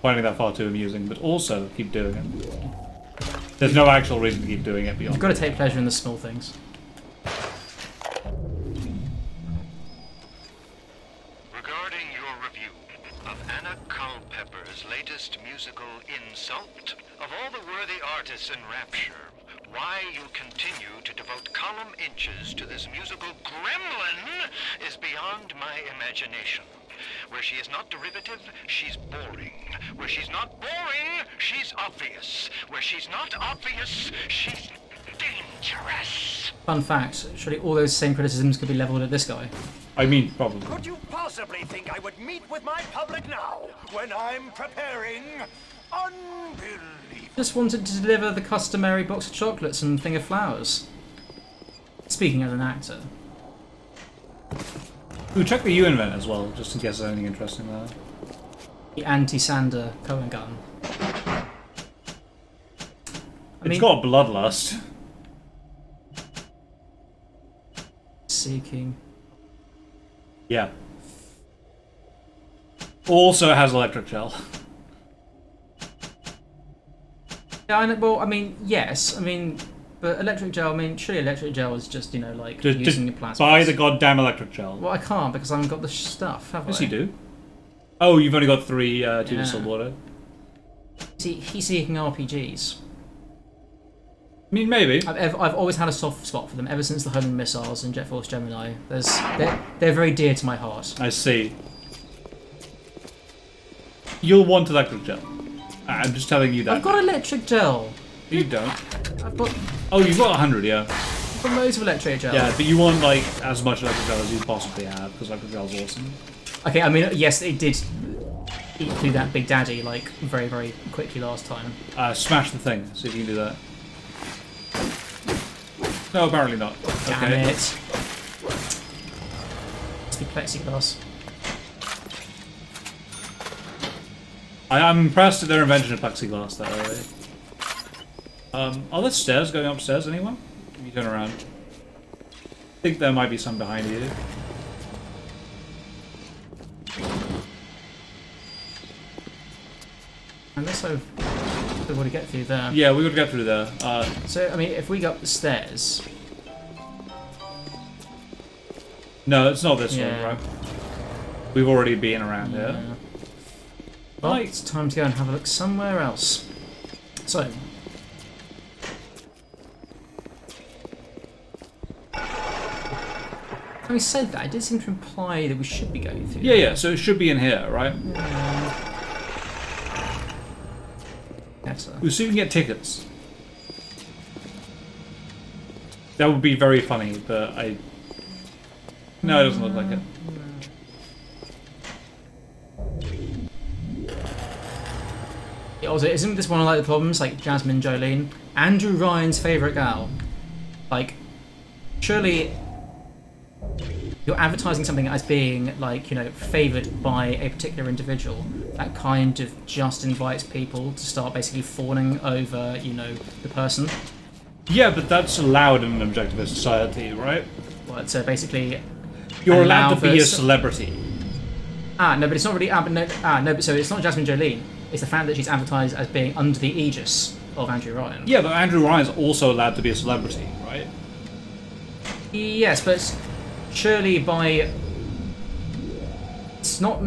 finding that far too amusing, but also keep doing it. There's no actual reason to keep doing it beyond. You've got to take pleasure in the small things. Regarding your review of Anna Culpepper's latest musical insult, of all the worthy artists in Rapture, why you continue to devote column inches to this musical gremlin is beyond my imagination. Where she is not derivative, she's boring. Where she's not boring, she's obvious. Where she's not obvious, she's dangerous. Fun fact, surely all those same criticisms could be levelled at this guy. I mean, probably. Could you possibly think I would meet with my public now, when I'm preparing unbelievable? Just wanted to deliver the customary box of chocolates and thing of flowers. Speaking as an actor. Ooh, check the UN vent as well, just in case there's anything interesting there. The anti-Sander Cohen gun. It's got bloodlust. Seeking. Yeah. Also it has electric gel. Yeah, I know, well, I mean, yes, I mean, but electric gel, I mean, surely electric gel is just, you know, like using your plasma. Buy the goddamn electric gel. Well, I can't because I haven't got the stuff, have I? Yes, you do. Oh, you've only got 3 tubes of water. See, he's seeking RPGs. I mean, maybe. I've always had a soft spot for them ever since the homing missiles and Jet Force Gemini. They're very dear to my heart. I see. You'll want electric gel. I'm just telling you that. I've got electric gel. You don't. I've got Oh, you've got 100, yeah. I've got loads of electric gel. Yeah, but you want like as much electric gel as you possibly have because electric gel's awesome. Okay, I mean, yes, it did eat through that Big Daddy like very, very quickly last time. Smash the thing. See if you can do that. No, apparently not. Damn Okay. it! Must be plexiglass. I'm impressed at their invention of plexiglass, though. Are there stairs going upstairs, anyone? Can you turn around? I think there might be some behind you. Unless I've got to get through there. Yeah, we would get through there. So, I mean, if we go up the stairs... No, it's not this Yeah. one, right? We've already been around here. Well, Right. it's time to go and have a look somewhere else. So... Having said that, it did seem to imply that we should be going through Yeah, so it should be in here, right? Better. We'll see if we can get tickets. That would be very funny, but I... No, it doesn't look like it. Yeah, also, isn't this one of like the problems, like Jasmine Jolene? Andrew Ryan's favourite gal. Like, surely you're advertising something as being, like, you know, favoured by a particular individual. That kind of just invites people to start basically fawning over, you know, the person. Yeah, but that's allowed in an objectivist society, right? Well, so basically... You're allow allowed to be a for- celebrity. no, but it's not really... no, but so it's not Jasmine Jolene. It's the fact that she's advertised as being under the aegis of Andrew Ryan. Yeah, but Andrew Ryan's also allowed to be a celebrity, right? Yes, but surely by... It's not...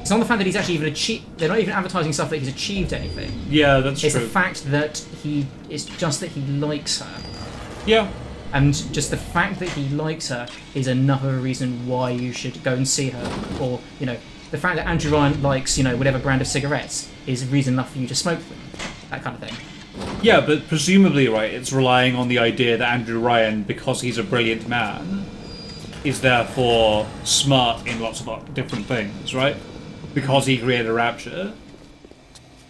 It's not the fact that he's actually even achieved... They're not even advertising stuff that he's achieved anything. Yeah, that's It's true. the fact that he... It's just that he likes her. Yeah. And just the fact that he likes her is enough of a reason why you should go and see her. Or, you know, the fact that Andrew Ryan likes, you know, whatever brand of cigarettes is reason enough for you to smoke them. That kind of thing. Yeah, but presumably, right, it's relying on the idea that Andrew Ryan, because he's a brilliant man, is therefore smart in lots of different things, right? Because he created Rapture,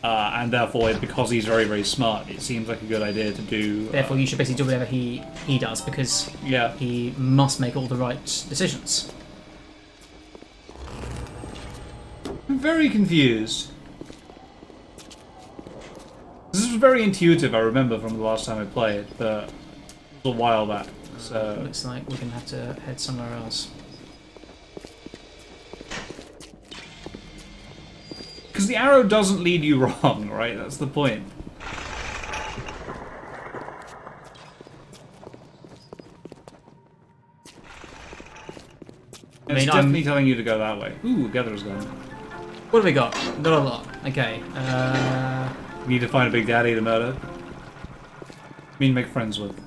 and therefore, because he's very, very smart, it seems like a good idea to do... Therefore, you should basically do whatever he does, because yeah. he must make all the right decisions. I'm very confused. This is very intuitive, I remember, from the last time I played, but it was a while back, so... Looks like we're going to have to head somewhere else. because the arrow doesn't lead you wrong, right? That's the point. It's definitely telling you to go that way. Ooh, Gather's gone. What do we got? Not a lot. Okay. You need to find a Big Daddy to murder. Me to make friends with.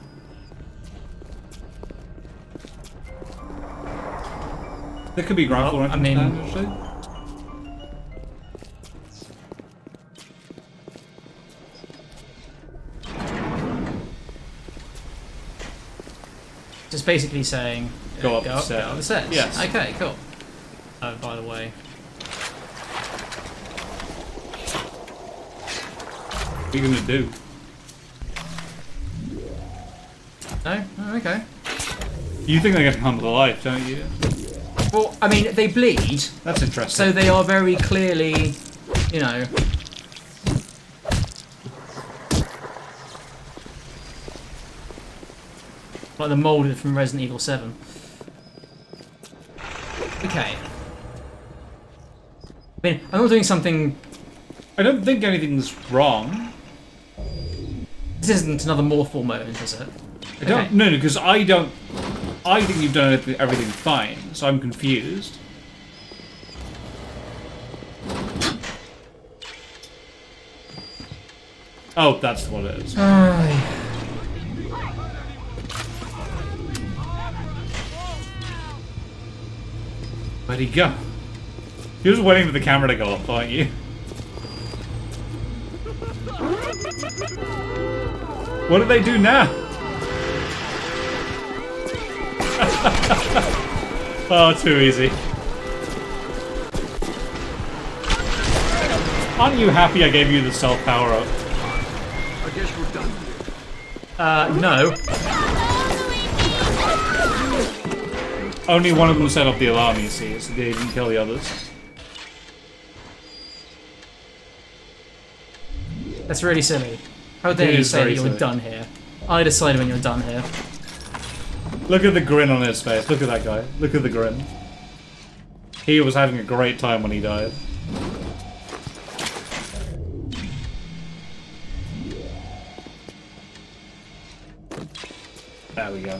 There could be grapple I mean, actually. just basically saying Go up the stairs. Go up the stairs. Yes. Okay, cool. Oh, by the way. What are you gonna do? No? Oh, okay. You think they're gonna come to life, don't you? Well, I mean, they bleed, That's interesting. so they are very clearly, you know... like the molded from Resident Evil 7. Okay. I mean, I'm not doing something... I don't think anything's wrong. This isn't another morphball moment, is it? I don't. Okay. No, because I don't. I think you've done everything fine, so I'm confused. Oh, that's what it is. Where'd he go? You're just waiting for the camera to go off, aren't you? What do they do now? Oh, too easy. Aren't you happy I gave you the self power up? I guess we're done. No. Only one of them set off the alarm, you see, so they didn't kill the others. That's really silly. How dare you say that you were done here? I decided when you were done here. Look at the grin on his face. Look at that guy. Look at the grin. He was having a great time when he died. There we go.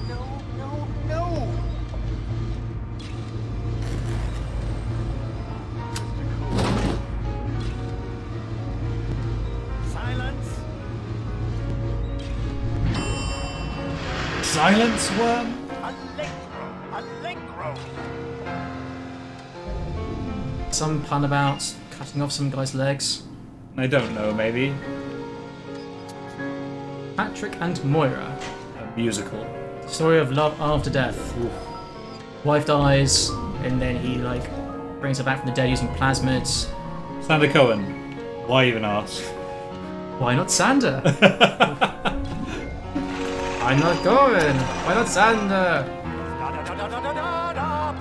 No, no, no! Silence! Silence worm? Allegro! Some pun about cutting off some guy's legs. I don't know, maybe. Patrick and Moira. A musical. Story of love after death. Oof. Wife dies, and then he, like, brings her back from the dead using plasmids. Sander Cohen. Why even ask? Why not Sander? I'm not going. Why not Sander?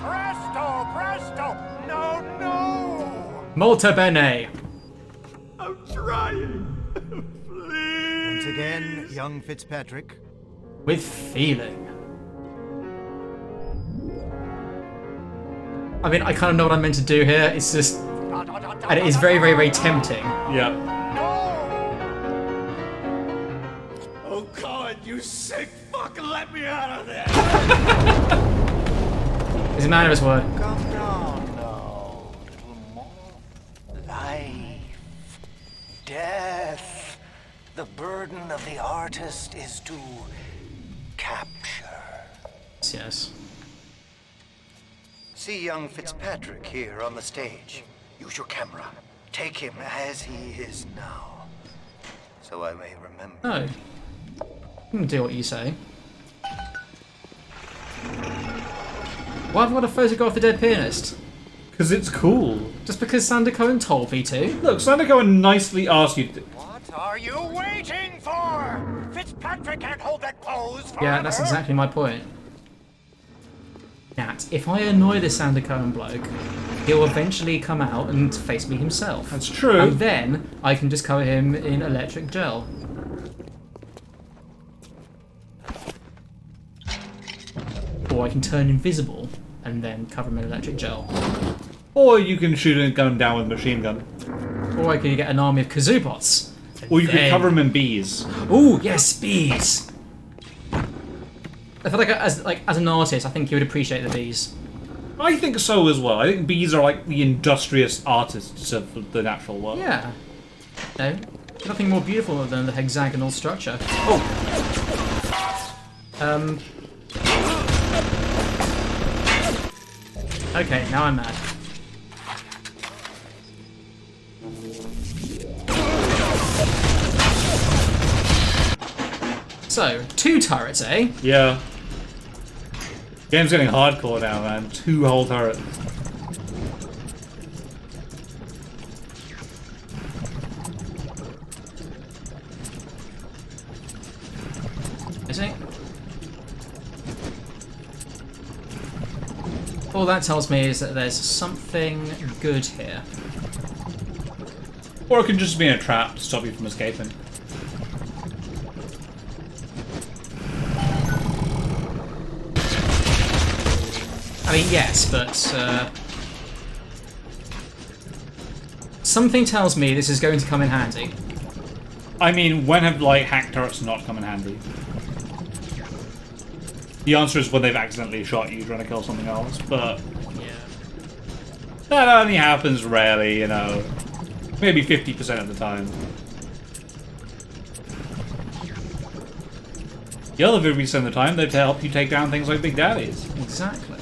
Presto! Presto! No, no! Molto bene. I'm trying! Please! Once again, young Fitzpatrick. With feeling. I mean, I kind of know what I'm meant to do here. It's just... and it is very, very, very tempting. Yeah. Oh God, you sick fuck, let me out of there! It's a matter of his word. Come down now, little more. Life, death. The burden of the artist is to capture. Yes. See young Fitzpatrick here on the stage. Use your camera. Take him as he is now. So I may remember. No. You can do what you say. Why have I got a photograph of the dead pianist? Because it's cool. Just because Sander Cohen told me to? Look, Sander Cohen nicely asked you to... What are you waiting for? Fitzpatrick can't hold that pose forever. Yeah, that's exactly my point. Nat, if I annoy this Sander Cohen bloke, he'll eventually come out and face me himself. That's true. And then I can just cover him in electric gel. Or I can turn invisible and then cover them in electric gel. Or you can shoot a gun down with a machine gun. Or I could get an army of kazoo bots. Or you could cover them in bees. Ooh, yes, bees. I feel like as an artist, I think you would appreciate the bees. I think so as well. I think bees are like the industrious artists of the natural world. Yeah. No, nothing more beautiful than the hexagonal structure. Oh. Okay, now I'm mad. So, 2 turrets, eh? Yeah. Game's getting hardcore now, man. 2 whole turrets. Is it? All that tells me is that there's something good here. Or it could just be a trap to stop you from escaping. I mean, yes, but something tells me this is going to come in handy. I mean, when have, like, hack turrets not come in handy? The answer is when they've accidentally shot you trying to kill something else, but Yeah. that only happens rarely, you know. Maybe 50% of the time. The other 50% of the time, they'd help you take down things like Big Daddies. Exactly.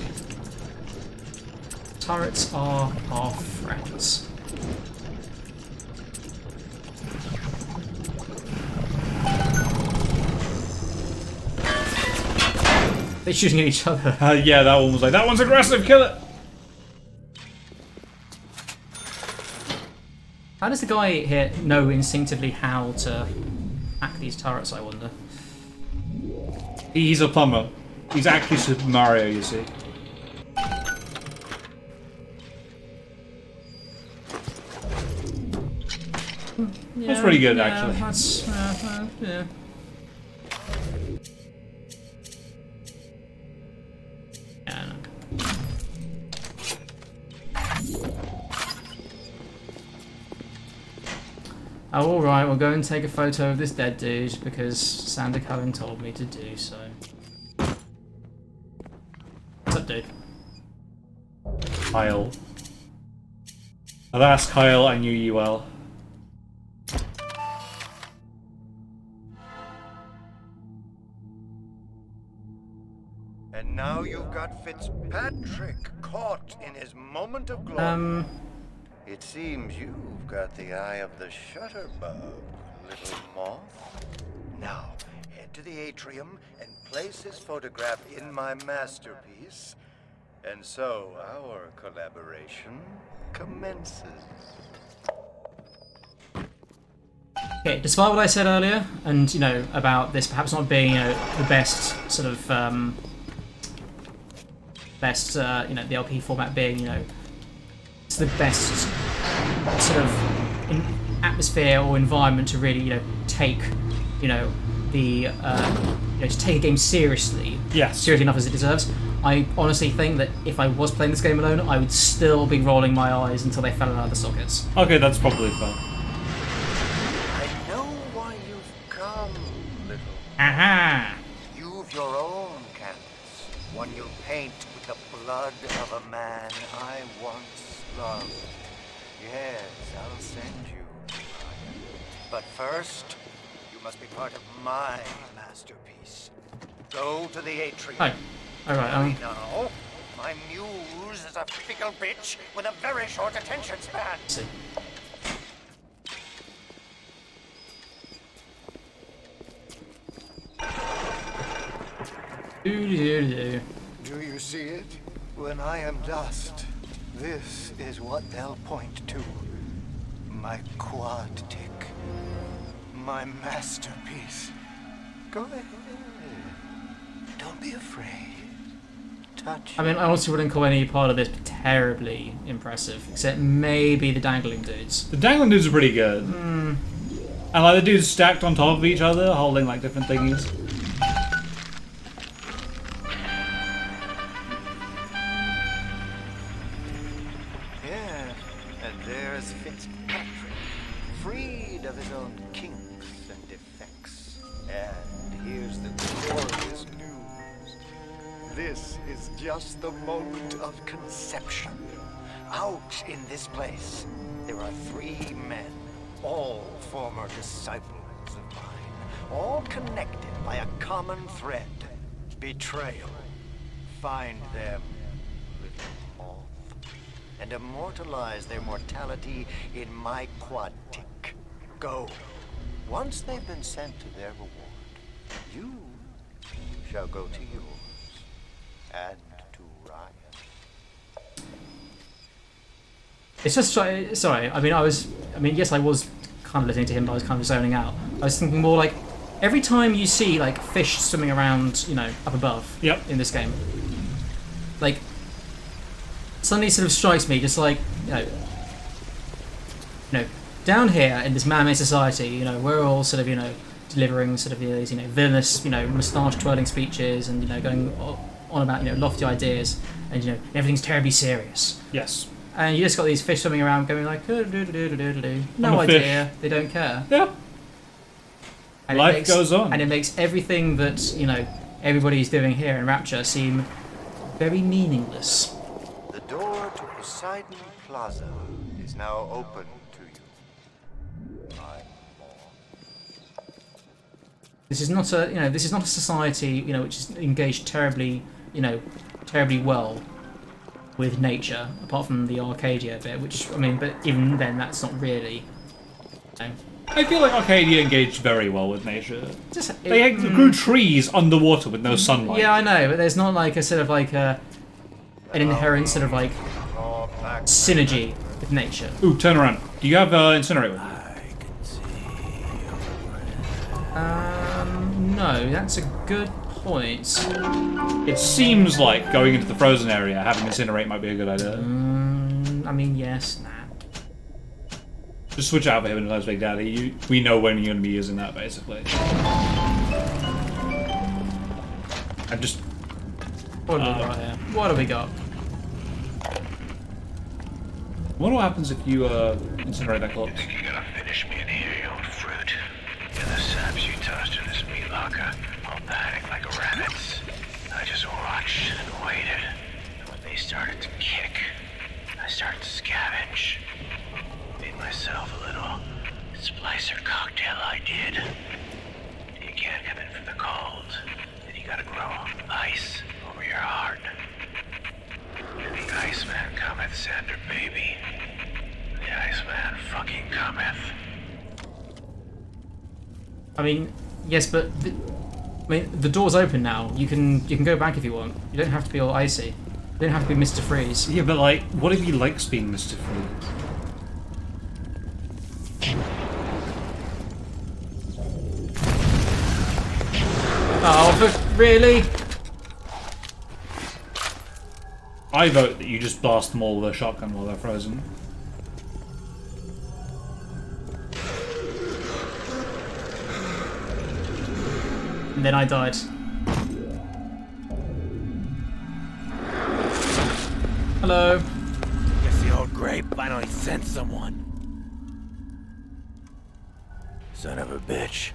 Turrets are our friends. They're shooting at each other. Yeah, that one was like, that one's aggressive, kill it! How does the guy here know instinctively how to hack these turrets, I wonder? He's a plumber. He's actually Super Mario, you see. That's pretty good, actually. That's, yeah. Yeah, no. Oh, alright, we'll go and take a photo of this dead dude because Sander Cohen told me to do so. What's up, dude? Kyle. Alas, Kyle, I knew you well. And now you've got Fitzpatrick caught in his moment of glory. It seems you've got the eye of the shutterbug, little moth. Now, head to the atrium and place his photograph in my masterpiece. And so our collaboration commences. Okay, despite what I said earlier, and, you know, about this perhaps not being, you know, the best sort of, you know, the LP format being, you know, it's the best sort of atmosphere or environment to really, you know, take, you know, the, you know, to take a game seriously. Yes. Seriously enough as it deserves. I honestly think that if I was playing this game alone, I would still be rolling my eyes until they fell out of the sockets. Okay, that's probably fair. I know why you've come, little. Aha! You've your own canvas, one you'll paint with the blood of a man I once loved. Yes, I'll send you, Ryan. But first, you must be part of my masterpiece. Go to the atrium. Oh, alright, Now, my muse is a fickle bitch with a very short attention span. let's see. Doo-doo-doo-doo. Do you see it? When I am dust, this is what they'll point to. My quad tick. My masterpiece. Go ahead. Don't be afraid. Touch. I mean, I honestly wouldn't call any part of this terribly impressive, except maybe the dangling dudes. The dangling dudes are pretty good. And like the dudes stacked on top of each other, holding like different thingies. Yeah, and there's Fitzpatrick, freed of his own kinks and defects. And here's the glorious news. This is just the moment of conception. Out in this place, there are 3 men, all former disciples of mine, all connected by a common thread, betrayal. Find them, little moth, and immortalize their mortality in my quad tick. Go. Once they've been sent to their reward, you shall go to yours, and to Ryan. It's just sorry. I mean, yes, I was kind of listening to him, but I was kind of zoning out. I was thinking more like every time you see like fish swimming around, you know, up above. Yep. In this game, like suddenly sort of strikes me, just like you know, down here in this man-made society, you know, we're all sort of delivering sort of these villainous, moustache twirling speeches and going on about lofty ideas and everything's terribly serious. Yes. And you just got these fish swimming around going like, no idea, they don't care. Yeah. And Life goes on. And it makes everything that, everybody's doing here in Rapture seem very meaningless. The door to Poseidon Plaza is now open to you. This is not a society, which is engaged terribly well with nature, apart from the Arcadia bit, which, but even then, that's not really. I feel like Arcadia engaged very well with nature. They grew trees underwater with no sunlight. Yeah, I know, but there's not like a sort of like an inherent sort of like synergy with nature. Ooh, turn around. Do you have Incinerate with you? No, that's a good point. It seems like going into the frozen area, having Incinerate might be a good idea. Yes, nah. Just switch out for him and Let's Big Daddy. We know when you're going to be using that, basically. I'm just... What do we got here? What do we got? What happens if you incinerate that corpse? Think you're gonna finish me in here, you old fruit? And the saps you tossed in this meat locker, all panicked like rabbits. I just watched and waited. And when they started to kick, I started to scavenge. Made myself a little splicer cocktail, I did. You can't come in from the cold. Then you gotta grow ice over your heart. And the Iceman cometh, Sander, baby. The Iceman fucking cometh. Yes, but the door's open now. You can go back if you want. You don't have to be all icy. You don't have to be Mr. Freeze. Yeah, but like, what if he likes being Mr. Freeze? Oh, but really? I vote that you just blast them all with a shotgun while they're frozen. And then I died. Hello. Guess the old grape finally sent someone. Son of a bitch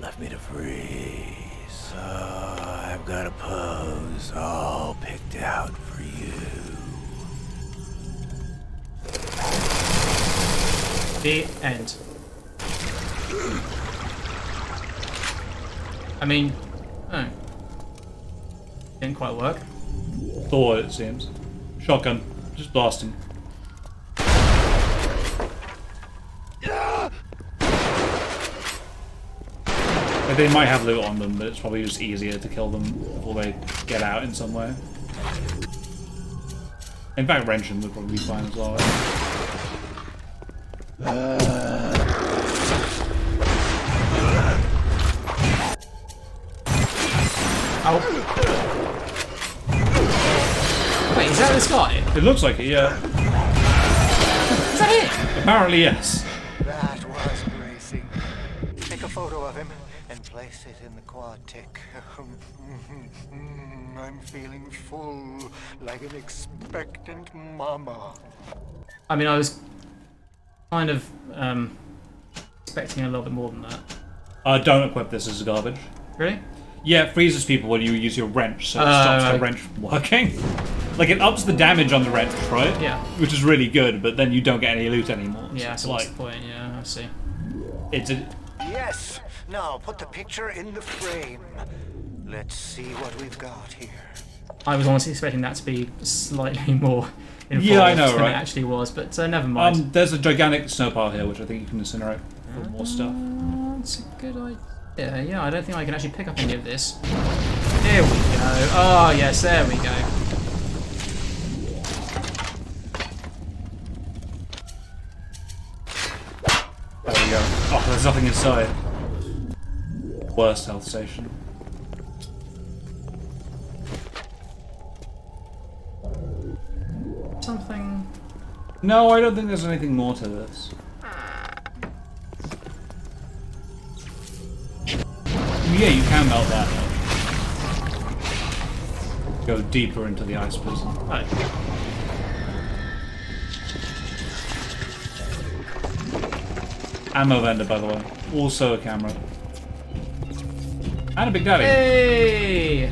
left me to freeze. So I've got a pose all picked out for you. The end. Oh. Didn't quite work. Thought it seems. Shotgun. Just blast him. They might have loot on them, but it's probably just easier to kill them before they get out in some way. In fact, wrenching would probably be fine as well. Oh. Wait, is that this guy? It looks like it, yeah. Is that it? Apparently, yes. That was bracing. Take a photo of him and place it in the quad tick. I'm feeling full, like an expectant mama. I mean, I was kind of expecting a little bit more than that. Don't equip this as garbage. Really? Yeah, it freezes people when you use your wrench, so it stops the wrench from working. Like, it ups the damage on the wrench, right? Yeah. Which is really good, but then you don't get any loot anymore. Yeah, it's so what's the point? Yeah, I see. It's a... Yes. Now put the picture in the frame. Let's see what we've got here. I was honestly expecting that to be slightly more involved Yeah, I know, than right? it actually was, but never mind. There's a gigantic snow pile here, which I think you can incinerate for more stuff. That's a good idea. Yeah, I don't think I can actually pick up any of this. Here we go. Oh, yes, there we go. There we go. Oh, there's nothing inside. Worst health station. Something... No, I don't think there's anything more to this. Yeah, you can melt that. Go deeper into the ice prison. Oh. Ammo vendor, by the way. Also a camera. And a Big Daddy. Hey!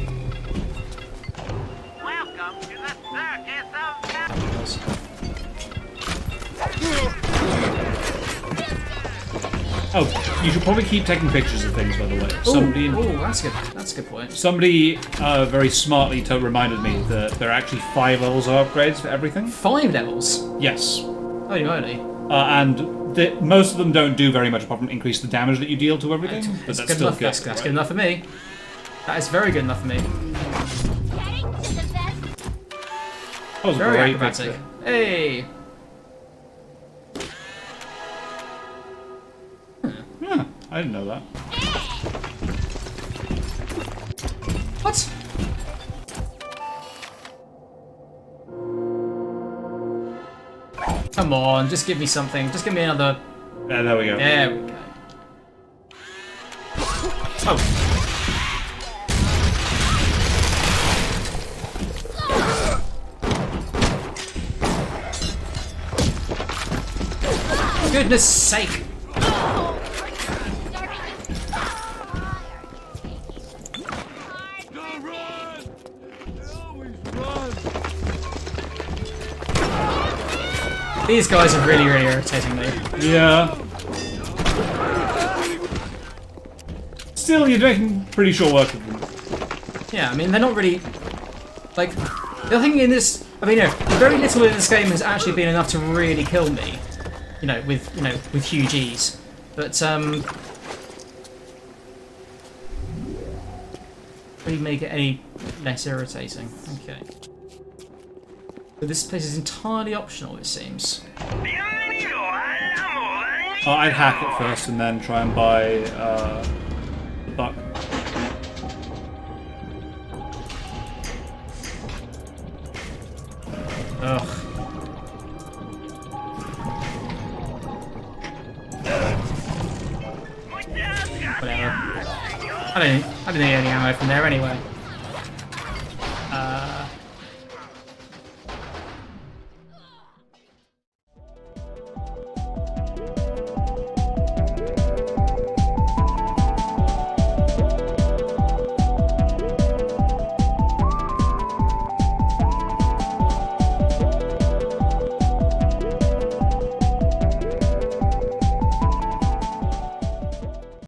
Welcome to the circus of Oh, you should probably keep taking pictures of things, by the way. Somebody, That's good. That's a good point. somebody very smartly reminded me that there are actually 5 levels of upgrades for everything. 5 levels? Yes. Holy moly. And most of them don't do very much apart from increase the damage that you deal to everything, but that's Good still enough. good. That's good enough for me. That is very good enough for me. That was Very great acrobatic. picture. Hey! Yeah, I didn't know that. What? Come on, just give me something. Just give me another... Yeah, there we go. There we go. Oh. Goodness sake! These guys are really, really irritating me. Yeah. Still, you're making pretty short work of them. Yeah, I mean, they're not really... Like, the thing in this... I mean, very little in this game has actually been enough to really kill me. With huge ease. But, really make it any less irritating. Okay. But this place is entirely optional, it seems. I'd hack it first and then try and buy the buck. Ugh. Whatever. I don't need any ammo from there anyway.